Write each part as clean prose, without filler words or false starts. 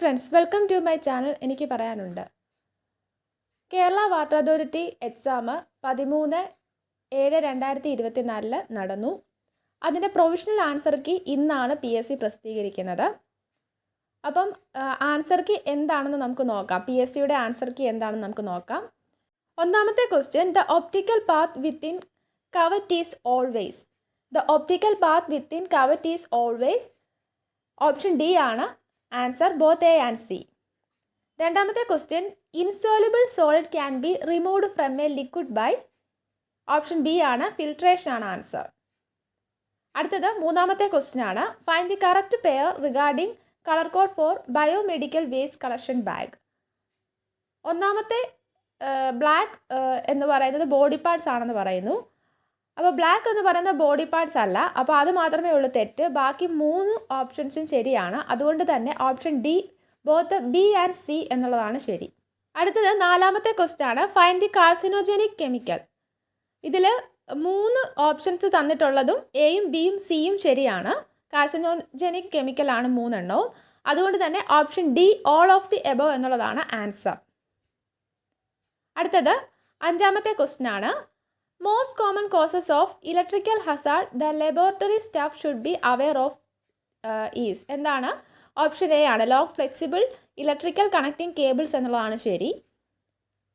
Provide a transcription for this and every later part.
Friends, welcome to my channel. എനിക്ക് പറയാനുണ്ട്, Kerala water authority exam 13/7/2024 നടന്നു. അതിൻ്റെ പ്രൊവിഷണൽ ആൻസർ കീ ഇന്നാണ് PSC പ്രസിദ്ധീകരിക്കുന്നത്. അപ്പം ആൻസർ കീ എന്താണെന്ന് നമുക്ക് നോക്കാം. PSCയുടെ ആൻസർ കീ എന്താണെന്ന് നമുക്ക് നോക്കാം. ഒന്നാമത്തെ question, the optical path within cuvette is always. The optical path within cuvette is always. Option D ആണ് answer, both A and C. രണ്ടാമത്തെ question, insoluble solid can be removed from a liquid by. Option B ആണ്, filtration ആണ് answer. അടുത്തത് മൂന്നാമത്തെ question ആണ്, find the correct pair regarding colour code for biomedical waste collection bag. ഒന്നാമത്തെ black എന്ന് പറയുന്നത് body parts ആണെന്ന് പറയുന്നു. അപ്പോൾ ബ്ലാക്ക് എന്ന് പറയുന്ന ബോഡി പാർട്സ് അല്ല, അപ്പോൾ അത് മാത്രമേ ഉള്ളൂ തെറ്റ്. ബാക്കി 3 ഓപ്ഷൻസും ശരിയാണ്. അതുകൊണ്ട് തന്നെ option D, both B and C എന്നുള്ളതാണ് ശരി. അടുത്തത് നാലാമത്തെ ക്വസ്റ്റ്യൻ ആണ്, ഫൈൻഡ് ദി കാർസിനോജനിക് കെമിക്കൽ. ഇതിൽ 3 ഓപ്ഷൻസ് തന്നിട്ടുള്ളതും എയും ബിയും സിയും ശരിയാണ്. കാർസിനോജനിക് കെമിക്കലാണ് 3 എണ്ണവും. അതുകൊണ്ട് തന്നെ option D, all of the above എന്നുള്ളതാണ് ആൻസർ. അടുത്തത് അഞ്ചാമത്തെ ക്വസ്റ്റ്യൻ ആണ്, most common causes of electrical hazard the laboratory staff should be aware of is. എന്താണ്? ഓപ്ഷൻ എ ആണ്, long flexible electrical connecting cables എന്നുള്ളതാണ് ശരി.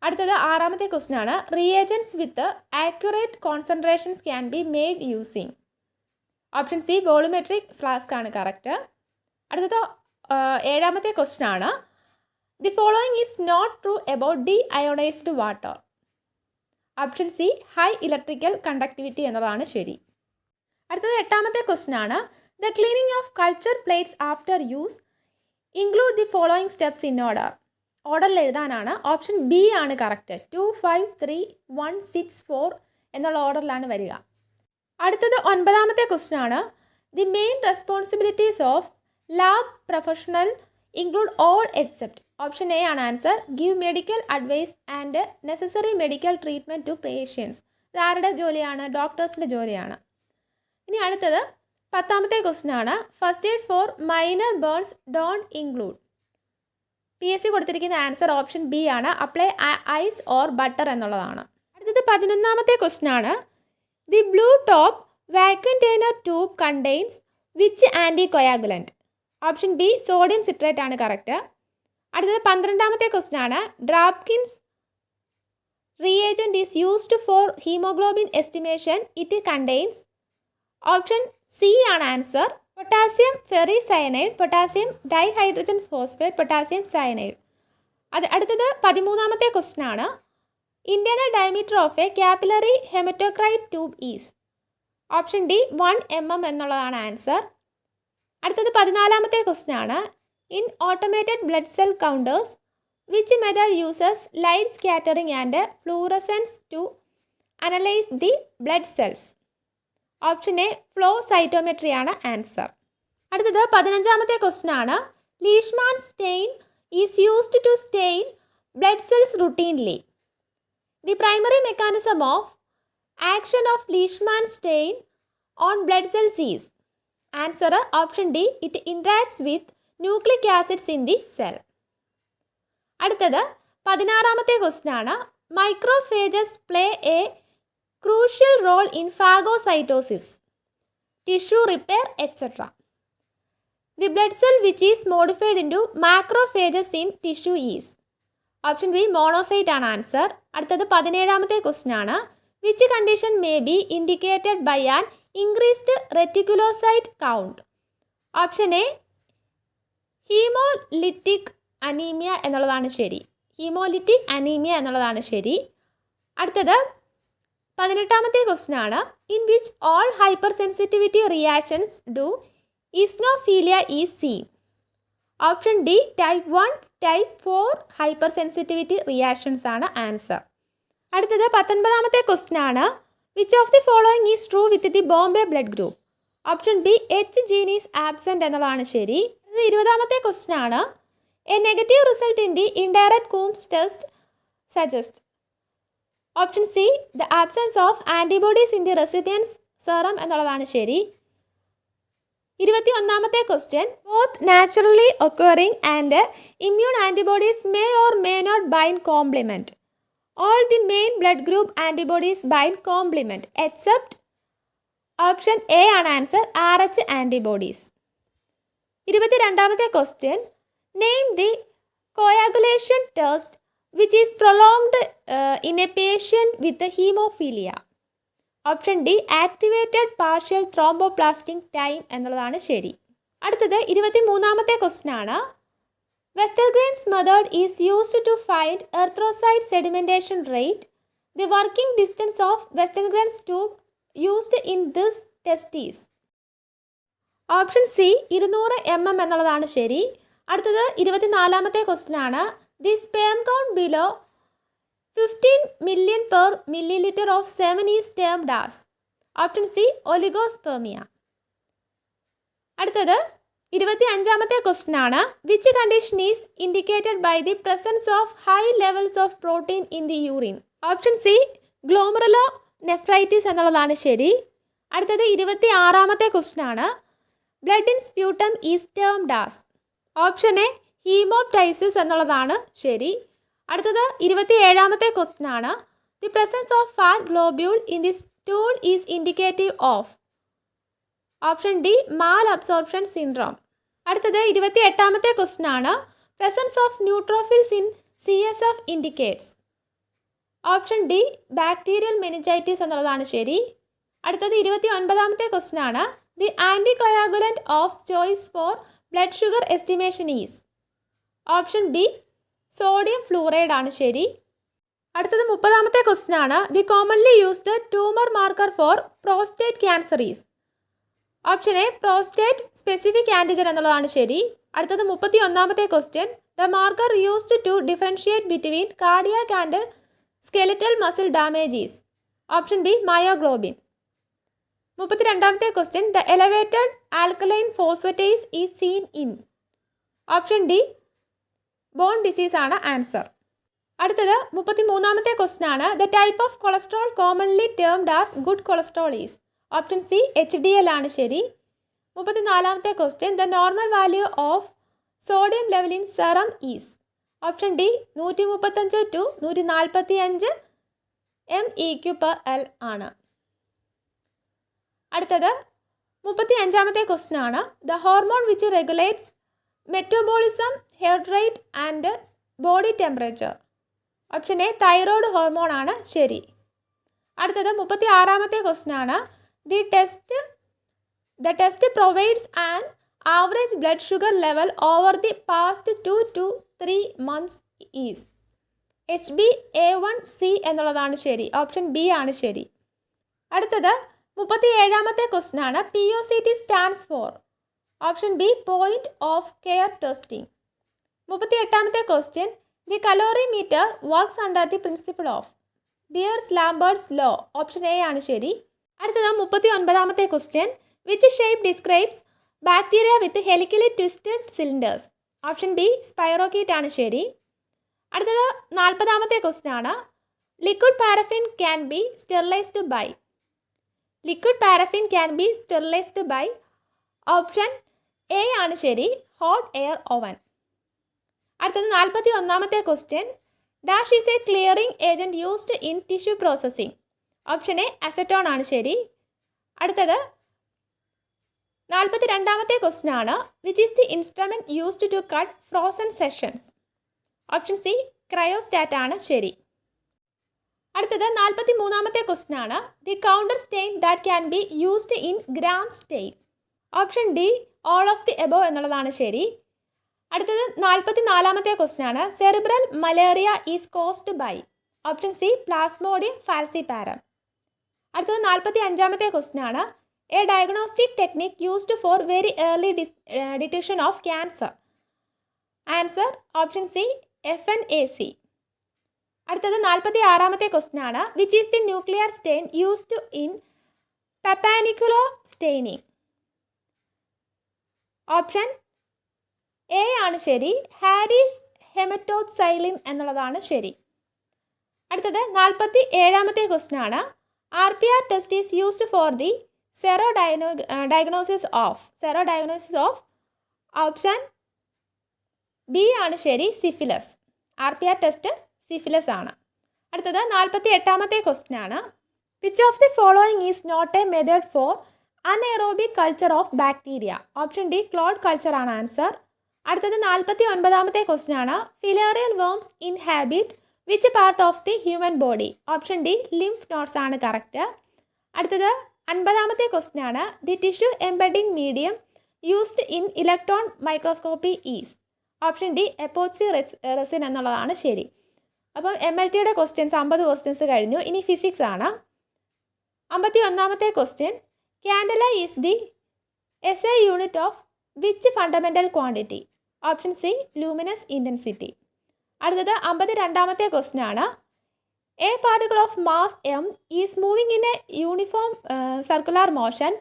അടുത്തത് ആറാമത്തെ ക്വസ്റ്റ്യൻ ആണ്, reagents with accurate concentrations can be made using. Option C, volumetric flask ആണ് correct. അടുത്തത് ഏഴാമത്തെ ക്വസ്റ്റ്യൻ ആണ്, the following is not true about D ionised water. Option C, high electrical conductivity എന്നതാണ് ശരി. അടുത്തത് എട്ടാമത്തെ ക്വസ്റ്റ്യൻ ആണ്, the cleaning of culture plates after use include the following steps in order. ഓർഡറിൽ എഴുതാനാണ്. ഓപ്ഷൻ ബി ആണ് correct. 2, 5, 3, 1, 6, 4 എന്നുള്ള ഓർഡറിലാണ് വരിക. അടുത്തത് ഒൻപതാമത്തെ ക്വസ്റ്റ്യൻ ആണ്, the main responsibilities of lab professional include all except. Option A ആണ് answer, give medical advice and necessary medical treatment to patients. ഇത് ആരുടെ ജോലിയാണ്? ഡോക്ടേഴ്സിൻ്റെ ജോലിയാണ്. ഇനി അടുത്തത് പത്താമത്തെ ക്വസ്റ്റ്യൻ ആണ്, first aid for minor burns don't include. PSC കൊടുത്തിരിക്കുന്ന ആൻസർ ഓപ്ഷൻ ബി ആണ്, അപ്ലൈ ഐസ് ഓർ ബട്ടർ എന്നുള്ളതാണ്. അടുത്തത് 11ാമത്തെ ക്വസ്റ്റ്യൻ ആണ്, the blue top vacutainer tube contains which anticoagulant. Option B, sodium citrate ആണ് correct. അടുത്തത് 12ാമത്തെ question ആണ്, Drabkin's reagent is used for haemoglobin estimation. It contains. Option C ആണ് answer, potassium ferricyanide, potassium dihydrogen phosphate, potassium cyanide. അടുത്തത് 13ാമത്തെ question ആണ്, internal diameter of a capillary haematocrit tube is. Option D, 1 mm എന്നുള്ളതാണ് answer. അടുത്തത് 14ാമത്തെ question ആണ്, in automated blood cell counters which method uses light scattering and fluorescence to analyse the blood cells. Option A, flow cytometry ആണ് answer. അടുത്തത് 15ാമത്തെ question ആണ്, Leishman stain is used to stain blood cells routinely. The primary mechanism of action of Leishman stain on blood cells is. Answer option D, it interacts with nucleic acids in the cell. അടുത്തത് 16ാമത്തെ question ആണ്, microphages play a crucial role in phagocytosis, tissue repair, etc. The blood cell which is modified into macrophages in tissue is. Option B, monocyte ആണ് answer. അടുത്തത് 17ാമത്തെ question ആണ്, which condition may be indicated by an increased reticulocyte count. Option A, haemolytic anaemia എന്നുള്ളതാണ് ശരി. Haemolytic anaemia എന്നുള്ളതാണ് ശരി. അടുത്തത് 18ാമത്തെ question ആണ്, in which all hypersensitivity reactions do eosinophilia is seen. Option D, type 1, type 4 hypersensitivity reactions ആണ് answer. അടുത്തത് 19ാമത്തെ ക്വസ്റ്റ്യൻ ആണ്, which of the following is true with the Bombay blood group. Option B, H gene is absent എന്നുള്ളതാണ് ശരി. 20ാമത്തെ question ആണ്, a negative result in the indirect Coombs test suggest. Option C, the absence of antibodies in the recipient's serum എന്നുള്ളതാണ് ശരി. 21ാമത്തെ question both naturally occurring and immune antibodies may or may not bind complement. All the main blood group antibodies bind complement except option A ആണ് answer RH antibodies. 22ാമത്തെ question name the coagulation test which is prolonged in a patient with haemophilia. Option D activated partial thromboplastic time എന്നുള്ളതാണ് ശരി. അടുത്തത് 23ാമത്തെ question ആണ് വെസ്റ്റർഗ്രെയിൻസ് method is used to find erythrocyte sedimentation rate. The working distance of Westergren's tube used in this test is. Option C 200 mm എന്നുള്ളതാണ് ശരി. അടുത്തത് 24ാമത്തെ question ആണ് the sperm count below 15 million per milliliter of semen is termed as. Option C oligospermia. അടുത്തത് 25ാമത്തെ question ആണ് which condition is indicated by the presence of high levels of protein in the urine. Option C glomerulonephritis എന്നുള്ളതാണ് ശരി. അടുത്തത് 26ാമത്തെ question ആണ് blood in sputum is termed as. Option A haemoptysis എന്നുള്ളതാണ് ശരി. അടുത്തത് 27ാമത്തെ ക്വസ്റ്റ്യൻ ആണ് the presence of fat globule in the stool is indicative of. Option D malabsorption syndrome. അടുത്തത് 28ാമത്തെ ക്വസ്റ്റ്യൻ ആണ് presence of neutrophils in CSF indicates. Option D bacterial meningitis എന്നുള്ളതാണ് ശരി. അടുത്തത് 29ാമത്തെ ക്വസ്റ്റ്യൻ ആണ് the anticoagulant of choice for blood sugar estimation is. Option B sodium fluoride ആണ് ശരി. അടുത്തത് 30ാമത്തെ ക്വസ്റ്റ്യൻ ആണ് the commonly used tumour marker for prostate cancer is. Option A prostate specific antigen എന്നുള്ളതാണ് ശരി. അടുത്തത് 31ാമത്തെ question the marker used to differentiate between cardiac and skeletal muscle damage is. Option B myoglobin. 32ാമത്തെ question the elevated alkaline phosphatase is seen in. Option D bone disease ആണ് answer. അടുത്തത് 33ാമത്തെ question ആണ് the type of cholesterol commonly termed as good cholesterol is. Option C HDL ആണ് ശരി. 34ാമത്തെ question the normal value of sodium level in serum is. Option D 135 to 145 MEQ/L ആണ്. അടുത്തത് 35ാമത്തെ ക്വസ്റ്റ്യൻ ആണ് the hormone which regulates metabolism heart rate and body temperature. Option A thyroid hormone ആണ് ശരി. അടുത്തത് 36ാമത്തെ ക്വസ്റ്റ്യൻ ആണ് the test provides an average blood sugar level over the past 2 to 3 months ഈസ്. HbA1c എന്നുള്ളതാണ് ശരി. ഓപ്ഷൻ ബി ആണ് ശരി. അടുത്തത് 37ാമത്തെ ക്വസ്റ്റ്യൻ ആണ് POCT stands for. Option B point of care testing. 38ാമത്തെ question the colorimeter works under the principle of Beer's Lambert's law. Option A ആണ് ശരി. അടുത്തത് 39ാമത്തെ question which shape describes bacteria with helically twisted cylinders. Option B spirochete ആണ് ശരി. അടുത്തത് 40ാമത്തെ question ആണ് liquid paraffin can be sterilised by. Liquid paraffin can be sterilised by. Option A ആണ് ശരി ഹോട്ട് എയർ ഓവൻ. അടുത്തത് 41ാമത്തെ question dash is A clearing agent used in tissue processing. Option A acetone ആണ് ശരി. അടുത്തത് 42ാമത്തെ question ആണ് which is the instrument used to cut frozen sections. Option C cryostat ആണ് ശരി. അടുത്തത് 43ാമത്തെ ക്വസ്റ്റ്യൻ ആണ് the counter stain that can be used in Gram stain. Option D all of the above എന്നുള്ളതാണ് ശരി. അടുത്തത് 44ാമത്തെ ക്വസ്റ്റ്യൻ ആണ് cerebral malaria is caused by. Option C Plasmodium falciparum. അടുത്തത് 45ാമത്തെ ക്വസ്റ്റ്യൻ ആണ് a diagnostic technique used for very early detection of cancer. Answer option C FNAC. അടുത്തത് 46ാമത്തെ ക്വസ്റ്റ്യൻ ആണ് which is the nuclear stain used in Papanicolaou staining. Option A ആണ് ശരി Harris haematoxylin എന്നുള്ളതാണ് ശരി. അടുത്തത് 47ാമത്തെ ക്വസ്റ്റ്യൻ ആണ് RPR test is used for the diagnosis of option B ആണ് ശരി, സിഫിലസ്. RPR ടെസ്റ്റ് സിഫിലസ് ആണ്. അടുത്തത് 48ാമത്തെ ക്വസ്റ്റ്യൻ ആണ്. Which of the following is not a method for anaerobic culture of bacteria? Option D clot culture ആണ് answer. അടുത്തത് 49ാമത്തെ question ആണ്. Filarial worms inhabit which part of the human body? Option D lymph nodes ആണ് correct. അടുത്തത് 50ാമത്തെ question ആണ്. The tissue embedding medium used in electron microscopy is? Option D epoxy resin എന്നുള്ളതാണ് ശരി. അപ്പം MLTയുടെ ക്വസ്റ്റ്യൻസ് 50 ക്വസ്റ്റ്യൻസ് കഴിഞ്ഞു. ഇനി ഫിസിക്സ് ആണ്. 51ാമത്തെ question. Candela is the SI unit of which fundamental quantity? Option C luminous intensity. അടുത്തത് 52ാമത്തെ ക്വസ്റ്റ്യൻ ആണ്. A particle of mass m is moving in a uniform circular motion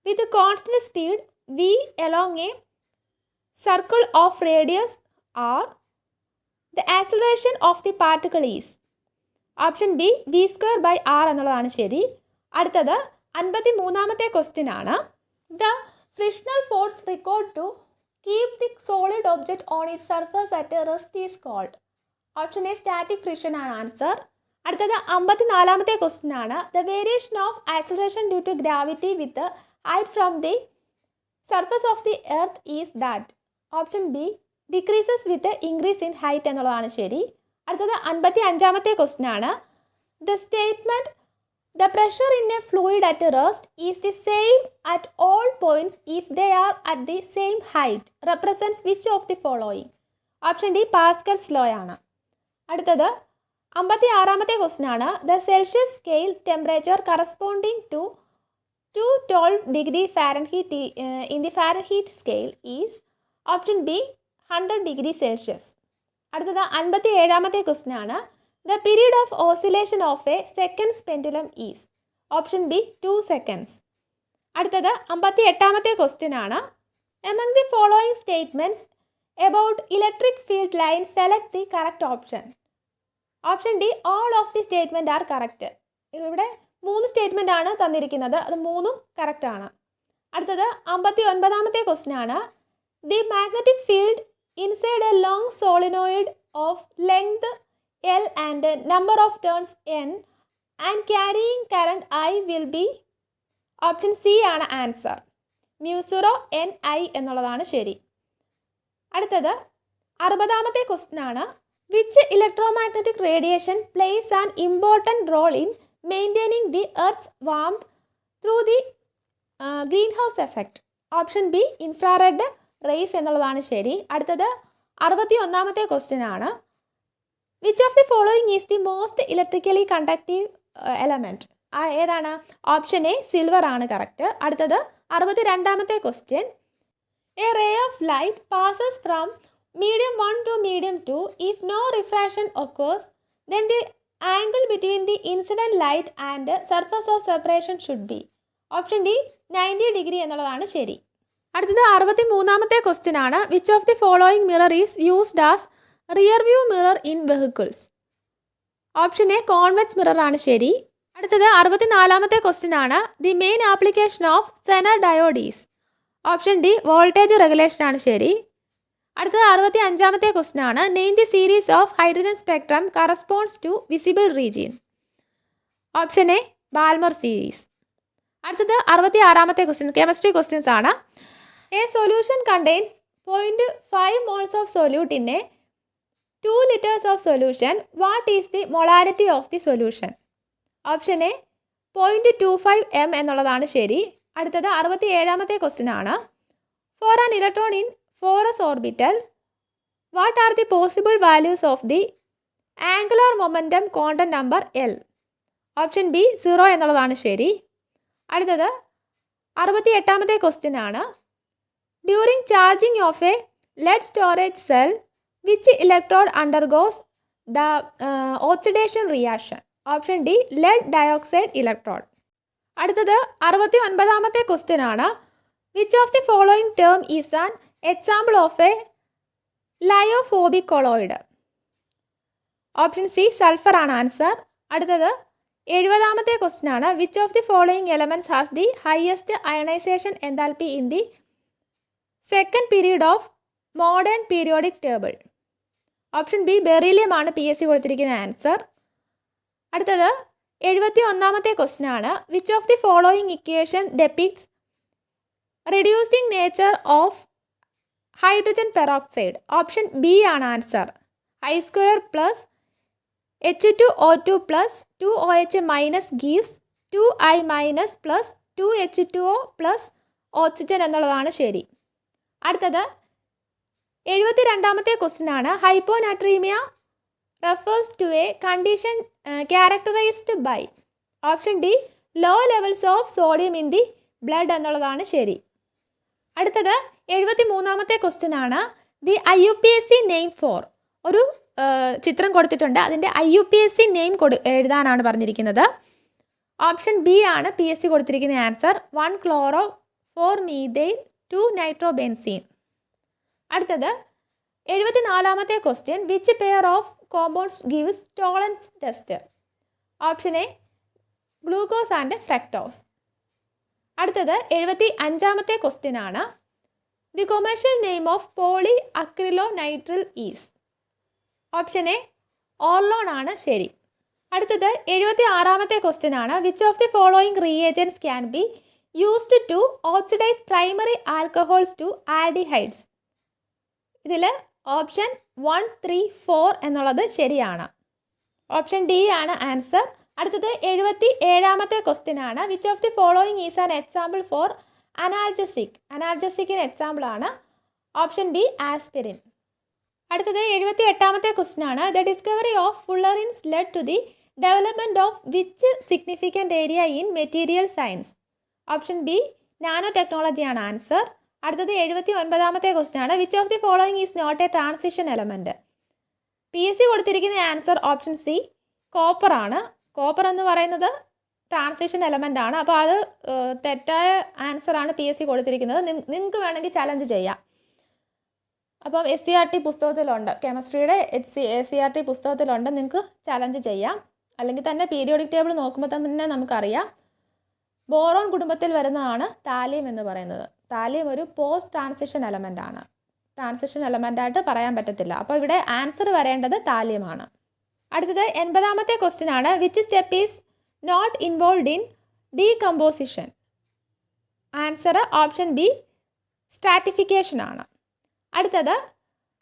with constant speed v along a circle of radius r. The acceleration of the particle is? Option B v²/r എന്നുള്ളതാണ് ശരി. അടുത്തത് 53ാമത്തെ question ആണ്. The frictional force required to keep the solid object on its surface at rest is called? Option A static friction ആണ് answer. അടുത്തത് 54ാമത്തെ question ആണ്. The variation of acceleration due to gravity with height from the surface of the earth is that? Option B decreases with increase in height എന്നുള്ളതാണ് ശരി. അടുത്തത് 55ാമത്തെ question ആണ്. The statement the pressure in a fluid at rest is the same at all points if they are at the same height represents which of the following? Option D Pascal's law ആണ്. അടുത്തത് 56ാമത്തെ question ആണ്. The Celsius scale temperature corresponding to 212 degree Fahrenheit in the Fahrenheit scale is? Option B 100 degree Celsius. അടുത്തത് 57ാമത്തെ question ആണ്. The period of oscillation of a seconds pendulum is? Option B 2 seconds. അടുത്തത് 58ാമത്തെ question ആണ്. Among the following statements about electric field line select the correct option? Option D all of the statement are correct. ഇവിടെ 3 statement ആണ് തന്നിരിക്കുന്നത്, അത് 3ഉം correct ആണ്. അടുത്തത് 59ാമത്തെ question ആണ്. The magnetic field inside a long solenoid of length L and number of turns N and carrying current I will be? Option C ആണ് answer. μ0 Ni എന്നുള്ളതാണ് ശരി. അടുത്തത് 60ാമത്തെ ക്വസ്റ്റ്യൻ ആണ്. Which electromagnetic radiation plays an important role in maintaining the earth's warmth through the greenhouse effect? Option B infrared rays എന്നുള്ളതാണ് ശരി. അടുത്തത് 61ാമത്തെ ക്വസ്റ്റ്യൻ ആണ്. Which of the following is the most electrically conductive element? ഏതാണ്? Option A silver ആണ് correct. അടുത്തത് 62ാമത്തെ question. A ray of light passes from medium 1 to medium 2 if no refraction occurs, then the angle between the incident light and surface of separation should be? Option D 90 degree എന്നുള്ളതാണ് ശരി. അടുത്തത് 63ാമത്തെ question ആണ്. Which of the following mirror is used as rear view mirror in vehicles? Option A convex mirror ആണ് ശരി. അടുത്തത് 64ാമത്തെ question ആണ്. The main application of Zener diode is? Option D voltage regulation ആണ് ശരി. അടുത്തത് 65ാമത്തെ ക്വസ്റ്റ്യൻ ആണ്. Name the series of hydrogen spectrum corresponds to visible region? Option A Balmer series. അടുത്തത് 66ാമത്തെ ക്വസ്റ്റ്യൻ കെമിസ്ട്രി ക്വസ്റ്റ്യൻസ് ആണ്. A solution contains 0.5 moles of solute in a 2 liters of solution. What is the molarity of the solution? Option A 0.25 m എന്നുള്ളതാണ് ശരി. അടുത്തത് 67ാമത്തെ question ആണ്. For an electron in four s orbital what are the possible values of the angular momentum quantum number L? Option B 0 എന്നുള്ളതാണ് ശരി. അടുത്തത് 68ാമത്തെ question ആണ്. During charging of a lead storage cell which electrode undergoes the oxidation reaction? Option D lead dioxide electrode. അടുത്തത് 69ാമത്തെ question ആണ്. Which of the following term is an example of a lyophobic colloid? Option C sulphur ആണ് answer. അടുത്തത് 70ാമത്തെ question ആണ് which of the following elements has the highest ionisation enthalpy in the second period of modern periodic table. Option B beryllium ആണ് PSC കൊടുത്തിരിക്കുന്ന answer. അടുത്തത് 71ാമത്തെ question ആണ് which of the following equation depicts reducing nature of hydrogen peroxide. Option B ആണ് answer. I² plus H2O2 plus 2OH minus gives 2I minus plus 2H2O plus oxygen എന്നുള്ളതാണ് ശരി. അടുത്തത് 72ാമത്തെ ക്വസ്റ്റ്യൻ ആണ് hyponatraemia refers to a condition characterised by. Option D low levels of sodium in the blood എന്നുള്ളതാണ് ശരി. അടുത്തത് 73ാമത്തെ question ആണ് ദി IUPAC നെയിം ഫോർ. ഒരു ചിത്രം കൊടുത്തിട്ടുണ്ട്, അതിൻ്റെ IUPAC നെയിം എഴുതാനാണ് പറഞ്ഞിരിക്കുന്നത്. ഓപ്ഷൻ ബി ആണ് PSC കൊടുത്തിരിക്കുന്ന ആൻസർ. 1 chloro 4 methyl 2 nitrobenzene. അടുത്തത് 74ാമത്തെ question which pair of compounds gives Tollens test. Option A glucose and fructose. അടുത്തത് 75ാമത്തെ ക്വസ്റ്റ്യൻ ആണ് the commercial name of poly acrylonitrile is. Option A Orlon ആണ് ശരി. അടുത്തത് 76ാമത്തെ ക്വസ്റ്റ്യൻ ആണ് which of the following reagents can be used to oxidise primary alcohols to aldehydes. ഇതിൽ option 1, 3, 4 എന്നുള്ളത് ശരിയാണ്. ഓപ്ഷൻ ഡി ആണ് ആൻസർ. അടുത്തത് 77ാമത്തെ ക്വസ്റ്റ്യൻ ആണ് which of the following is an example for analgesic. അനാൽജസിക്കിന് എക്സാമ്പിൾ ആണ് ഓപ്ഷൻ ബി ആസ്പിരിൻ. അടുത്തത് 78ാമത്തെ ക്വസ്റ്റ്യൻ ആണ് the discovery of fullerenes led to the development of which significant area in material science. Option B nano technology ആണ് answer. അടുത്തത് 79ാമത്തെ question ആണ് which of the following is not a transition element. PSC കൊടുത്തിരിക്കുന്ന answer option C copper ആണ്. Copper എന്ന് പറയുന്നത് transition element ആണ്. അപ്പോൾ അത് തെറ്റായ ആൻസറാണ് PSC കൊടുത്തിരിക്കുന്നത്. നിങ്ങൾക്ക് വേണമെങ്കിൽ ചലഞ്ച് ചെയ്യാം. അപ്പം SCERT പുസ്തകത്തിലുണ്ട്, കെമിസ്ട്രിയുടെ SCERT പുസ്തകത്തിലുണ്ട്, നിങ്ങൾക്ക് ചലഞ്ച് ചെയ്യാം. അല്ലെങ്കിൽ തന്നെ പീരിയോഡിക് ടേബിൾ നോക്കുമ്പോൾ തന്നെ നമുക്കറിയാം ബോറോൺ കുടുംബത്തിൽ വരുന്നതാണ് താലിയം എന്ന് പറയുന്നത്. താലിയം ഒരു പോസ്റ്റ് ട്രാൻസിഷൻ എലമെൻ്റ് ആണ്. ട്രാൻസിഷൻ എലമെൻ്റായിട്ട് പറയാൻ പറ്റത്തില്ല. അപ്പോൾ ഇവിടെ ആൻസർ വരേണ്ടത് താലിയമാണ്. അടുത്തത് 80ാമത്തെ ക്വസ്റ്റ്യൻ ആണ് which step is not involve in decomposition. Answer option B stratification ആണ്. അടുത്തത്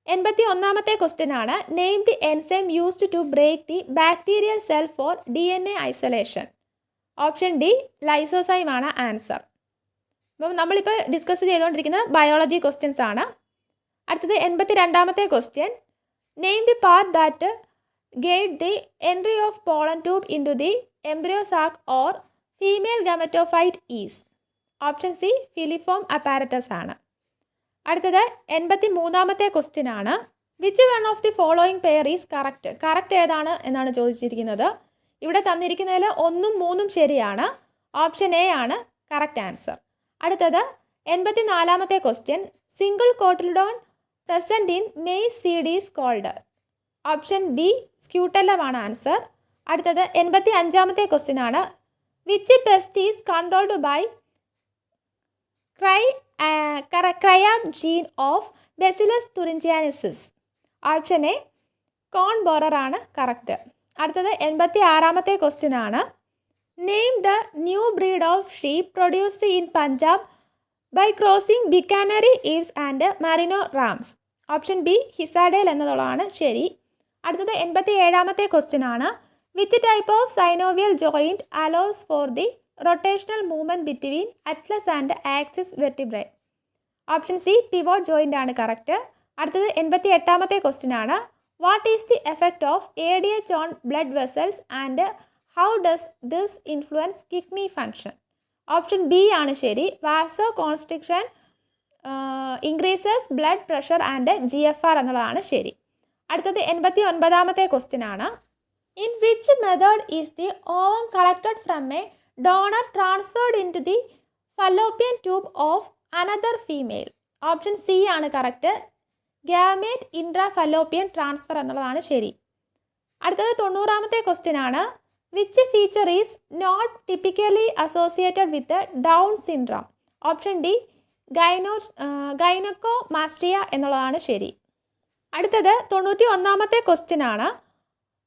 81ാമത്തെ ക്വസ്റ്റ്യൻ ആണ് name the enzyme used to break the bacterial cell for DNA isolation. Option D lysozyme ആണ് ആൻസർ. അപ്പം നമ്മളിപ്പോൾ ഡിസ്കസ് ചെയ്തുകൊണ്ടിരിക്കുന്നത് ബയോളജി ക്വസ്റ്റ്യൻസ് ആണ്. അടുത്തത് 82ാമത്തെ question name the part that guide the entry of pollen tube in to the embryo sac or female gametophyte is. Option C filiform apparatus ആണ്. അടുത്തത് 83ാമത്തെ ക്വസ്റ്റ്യൻ ആണ് which one of the following pair is correct. Correct ഏതാണ് എന്നാണ് ചോദിച്ചിരിക്കുന്നത്. ഇവിടെ തന്നിരിക്കുന്നതിൽ 1ഉം 3ഉം ശരിയാണ്. ഓപ്ഷൻ എ ആണ് കറക്റ്റ് ആൻസർ. അടുത്തത് 84ാമത്തെ question single cotyledon present in maize seed is called. Option B scutellum ആണ് ആൻസർ. അടുത്തത് 85ാമത്തെ ക്വസ്റ്റ്യൻ ആണ് which pest is controlled by ക്രയാബ് gene of Bacillus thuringiensis. Option A corn borer ആണ് correct. അടുത്തത് 86ാമത്തെ ക്വസ്റ്റ്യൻ ആണ് name the new breed of sheep produced in Punjab by crossing Bikaneri ewes and Merino rams. Option B Hisardale എന്നതുള്ളതാണ് ശരി. അടുത്തത് 87ാമത്തെ question ആണ് which type of synovial joint allows for the rotational movement between atlas and axis vertebrae. Option C pivot joint ആണ് correct. അടുത്തത് 88ാമത്തെ question ആണ് what is the effect of ADH on blood vessels and how does this influence kidney function. Option B ആണ് ശരി. Vaso constriction increases blood pressure and GFR എന്നുള്ളതാണ് ശരി. അടുത്തത് 89ാമത്തെ ക്വസ്റ്റ്യൻ ആണ് in which method is the ovum collected from a donor transferred in to the fallopian tube of another female. Option C ആണ് correct. Gamete intra fallopian transfer എന്നുള്ളതാണ് ശരി. അടുത്തത് 90ാമത്തെ ക്വസ്റ്റ്യൻ ആണ് which feature is not typically associated with Down syndrome? Option D gynaecomastia എന്നുള്ളതാണ് ശരി. അടുത്തത് 91ാമത്തെ ക്വസ്റ്റ്യൻ ആണ്.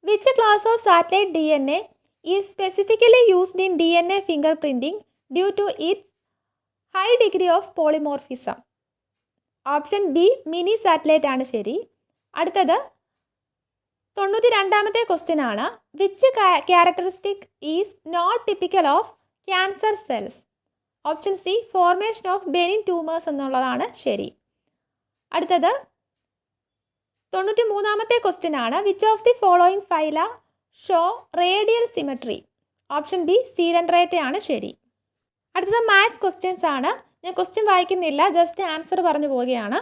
Which class of satellite DNA is specifically used in DNA finger printing due to its high degree of polymorphism? Option B mini satellite ആണ് ശരി. അടുത്തത് 92ാമത്തെ question ആണ്. Which characteristic is not typical of cancer cells? Option C formation of benign tumours എന്നുള്ളതാണ് ശരി. അടുത്തത് 93ാമത്തെ question ആണ്. Which of the following phyla show radial symmetry? Option B coelenterata ആണ് ശരി. അടുത്തത് മാത്സ് ക്വസ്റ്റ്യൻസ് ആണ്. ഞാൻ ക്വസ്റ്റ്യൻ വായിക്കുന്നില്ല, ജസ്റ്റ് ആൻസർ പറഞ്ഞു പോവുകയാണ്.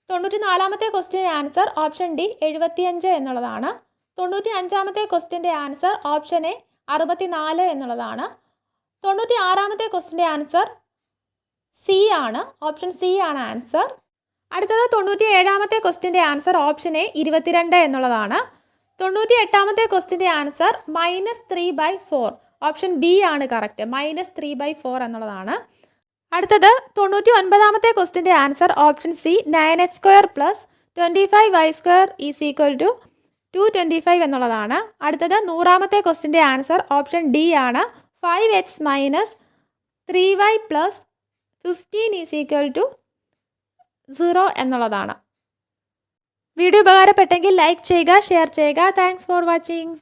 94ാമത്തെ ക്വസ്റ്റ്യൻ ആൻസർ ഓപ്ഷൻ ഡി 75 എന്നുള്ളതാണ്. 95ാമത്തെ ക്വസ്റ്റ്യൻ്റെ ആൻസർ ഓപ്ഷൻ എ 64 എന്നുള്ളതാണ്. 96ാമത്തെ ക്വസ്റ്റ്യൻ്റെ ആൻസർ സി ആണ്. ഓപ്ഷൻ സി ആണ് ആൻസർ. അടുത്തത് 97ാമത്തെ ക്വസ്റ്റ്യൻ്റെ ആൻസർ ഓപ്ഷൻ എ 22 എന്നുള്ളതാണ്. 98ാമത്തെ ക്വസ്റ്റ്യൻ്റെ ആൻസർ -3/4. ഓപ്ഷൻ ബി ആണ് കറക്റ്റ്, -3/4 എന്നുള്ളതാണ്. അടുത്തത് 99ാമത്തെ ക്വസ്റ്റ്യൻ്റെ answer option C 9h² + 25y² = 225 എന്നുള്ളതാണ്. അടുത്തത് 100ാമത്തെ ക്വസ്റ്റ്യൻ്റെ ആൻസർ ഓപ്ഷൻ ഡി ആണ് 5x - 3y + 15 = 0 എന്നുള്ളതാണ്. വീഡിയോ ഉപകാരപ്പെട്ടെങ്കിൽ ലൈക്ക് ചെയ്യുക, ഷെയർ ചെയ്യുക. Thanks for watching.